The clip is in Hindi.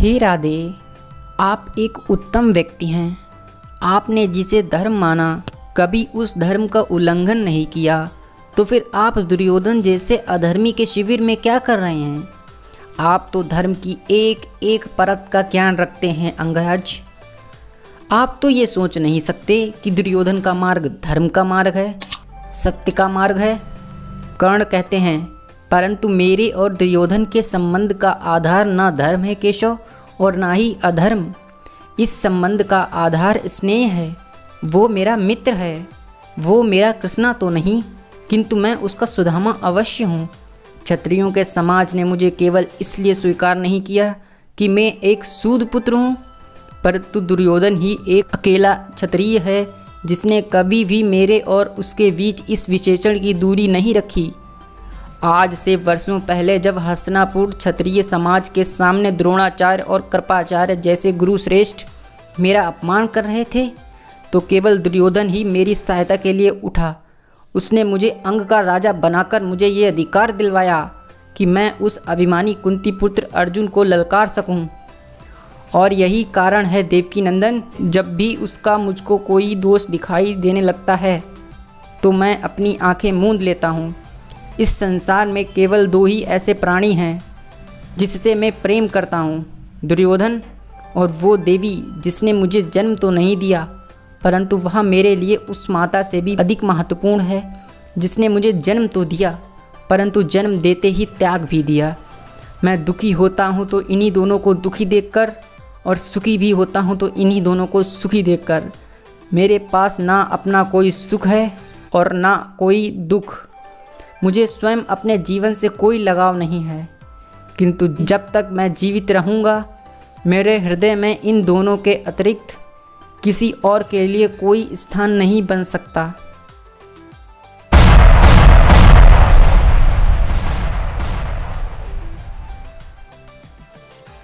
हे राधे, आप एक उत्तम व्यक्ति हैं। आपने जिसे धर्म माना कभी उस धर्म का उल्लंघन नहीं किया, तो फिर आप दुर्योधन जैसे अधर्मी के शिविर में क्या कर रहे हैं? आप तो धर्म की एक एक परत का ज्ञान रखते हैं अंगज। आप तो ये सोच नहीं सकते कि दुर्योधन का मार्ग धर्म का मार्ग है, सत्य का मार्ग है। कर्ण कहते हैं, परंतु मेरे और दुर्योधन के संबंध का आधार ना धर्म है केशव, और ना ही अधर्म। इस संबंध का आधार स्नेह है। वो मेरा मित्र है। वो मेरा कृष्णा तो नहीं, किंतु मैं उसका सुदामा अवश्य हूँ। क्षत्रियों के समाज ने मुझे केवल इसलिए स्वीकार नहीं किया कि मैं एक सूद पुत्र हूँ, परंतु दुर्योधन ही एक अकेला क्षत्रिय है जिसने कभी भी मेरे और उसके बीच इस विशेषण की दूरी नहीं रखी। आज से वर्षों पहले जब हस्तिनापुर क्षत्रिय समाज के सामने द्रोणाचार्य और कृपाचार्य जैसे गुरु श्रेष्ठ मेरा अपमान कर रहे थे, तो केवल दुर्योधन ही मेरी सहायता के लिए उठा। उसने मुझे अंग का राजा बनाकर मुझे ये अधिकार दिलवाया कि मैं उस अभिमानी कुंती पुत्र अर्जुन को ललकार सकूं। और यही कारण है देवकी नंदन, जब भी उसका मुझको कोई दोष दिखाई देने लगता है तो मैं अपनी आंखें मूंद लेता हूँ। इस संसार में केवल दो ही ऐसे प्राणी हैं जिससे मैं प्रेम करता हूँ, दुर्योधन और वो देवी जिसने मुझे जन्म तो नहीं दिया, परंतु वह मेरे लिए उस माता से भी अधिक महत्वपूर्ण है जिसने मुझे जन्म तो दिया, परंतु जन्म देते ही त्याग भी दिया। मैं दुखी होता हूँ तो इन्हीं दोनों को दुखी देखकर, और सुखी भी होता हूँ तो इन्हीं दोनों को सुखी देखकर। मेरे पास ना अपना कोई सुख है और ना कोई दुख। मुझे स्वयं अपने जीवन से कोई लगाव नहीं है, किंतु जब तक मैं जीवित रहूँगा मेरे हृदय में इन दोनों के अतिरिक्त किसी और के लिए कोई स्थान नहीं बन सकता।